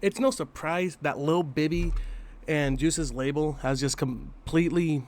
It's no surprise that Lil Bibby and Juice's label has just completely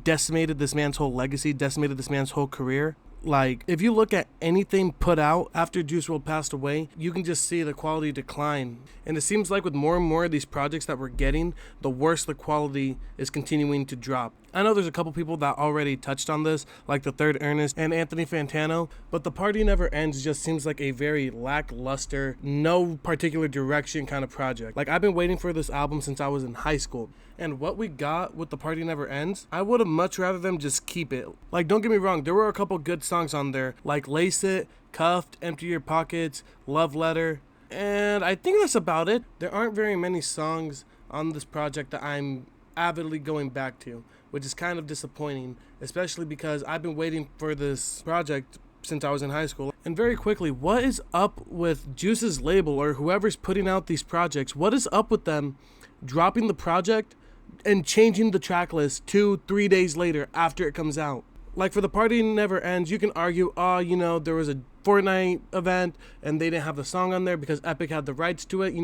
decimated this man's whole legacy, decimated this man's whole career. Like, if you look at anything put out after Juice WRLD passed away, you can just see the quality decline. And it seems like with more and more of these projects that we're getting, the worse the quality is continuing to drop. I know there's a couple people that already touched on this, like The Third Ernest and Anthony Fantano, but The Party Never Ends just seems like a very lackluster, no particular direction kind of project. Like, I've been waiting for this album since I was in high school. And what we got with The Party Never Ends, I would have much rather them just keep it. Like, don't get me wrong, there were a couple good songs on there, like Lace It, Cuffed, Empty Your Pockets, Love Letter, and I think that's about it. There aren't very many songs on this project that I'm avidly going back to, which is kind of disappointing, especially because I've been waiting for this project since I was in high school. And very quickly, what is up with Juice's label or whoever's putting out these projects? What is up with them dropping the project and changing the track list 2-3 days later after it comes out? Like, for The Party Never Ends, you can argue, there was a Fortnite event and they didn't have the song on there because Epic had the rights to it.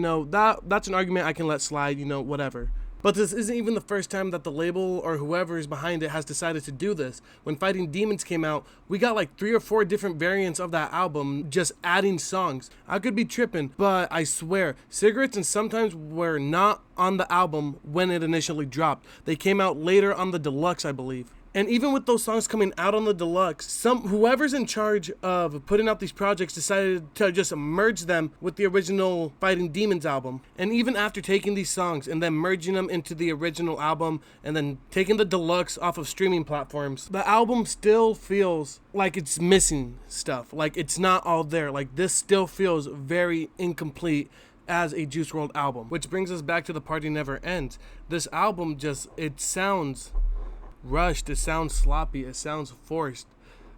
That's an argument I can let slide, whatever. But this isn't even the first time that the label or whoever is behind it has decided to do this. When Fighting Demons came out, we got like 3 or 4 different variants of that album, just adding songs. I could be tripping, but I swear, Cigarettes and Sometimes were not on the album when it initially dropped. They came out later on the deluxe, I believe. And even with those songs coming out on the deluxe, whoever's in charge of putting out these projects decided to just merge them with the original Fighting Demons album. And even after taking these songs and then merging them into the original album and then taking the deluxe off of streaming platforms, the album still feels like it's missing stuff. Like, it's not all there. Like, this still feels very incomplete as a Juice WRLD album. Which brings us back to The Party Never Ends. This album it sounds rushed, it sounds sloppy, it sounds forced.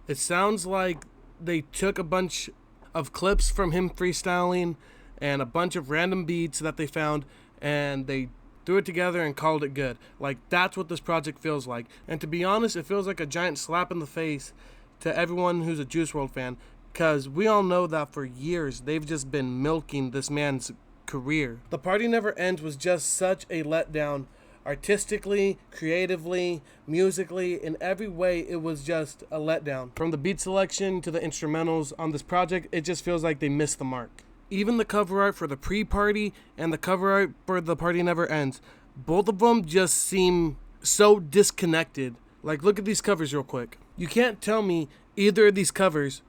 It sounds like they took a bunch of clips from him freestyling and a bunch of random beats that they found and they threw it together and called it good. Like, that's what this project feels like. And to be honest, it feels like a giant slap in the face to everyone who's a Juice WRLD fan, because we all know that for years they've just been milking this man's career. The Party Never Ends was just such a letdown. Artistically, creatively, musically, in every way, it was just a letdown. From the beat selection to the instrumentals on this project, it just feels like they missed the mark. Even the cover art for the pre-party and the cover art for The Party Never Ends, both of them just seem so disconnected. Like, look at these covers real quick. You can't tell me either of these covers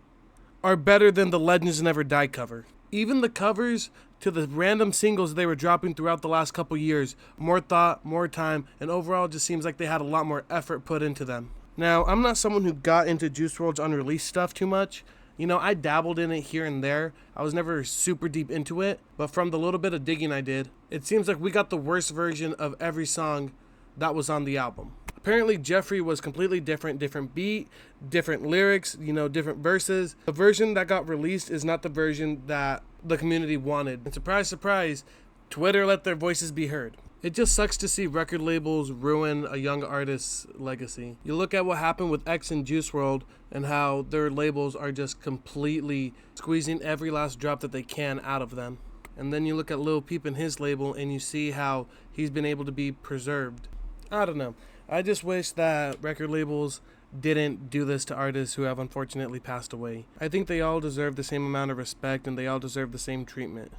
are better than the Legends Never Die cover. Even the covers to the random singles they were dropping throughout the last couple years, more thought, more time, and overall it just seems like they had a lot more effort put into them. Now, I'm not someone who got into Juice WRLD's unreleased stuff too much. I dabbled in it here and there. I was never super deep into it, but from the little bit of digging I did, it seems like we got the worst version of every song that was on the album. Apparently, Jeffrey was completely different beat, different lyrics, different verses. The version that got released is not the version that the community wanted. And surprise, surprise, Twitter let their voices be heard. It just sucks to see record labels ruin a young artist's legacy. You look at what happened with X and Juice WRLD and how their labels are just completely squeezing every last drop that they can out of them. And then you look at Lil Peep and his label and you see how he's been able to be preserved. I don't know. I just wish that record labels didn't do this to artists who have unfortunately passed away. I think they all deserve the same amount of respect and they all deserve the same treatment.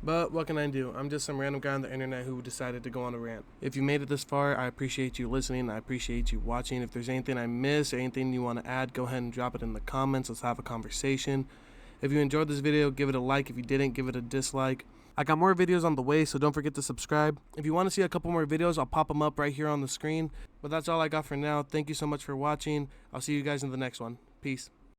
But what can I do? I'm just some random guy on the internet who decided to go on a rant. If you made it this far, I appreciate you listening. I appreciate you watching. If there's anything I missed or anything you want to add, go ahead and drop it in the comments. Let's have a conversation. If you enjoyed this video, give it a like. If you didn't, give it a dislike. I got more videos on the way, so don't forget to subscribe. If you want to see a couple more videos, I'll pop them up right here on the screen. But that's all I got for now. Thank you so much for watching. I'll see you guys in the next one. Peace.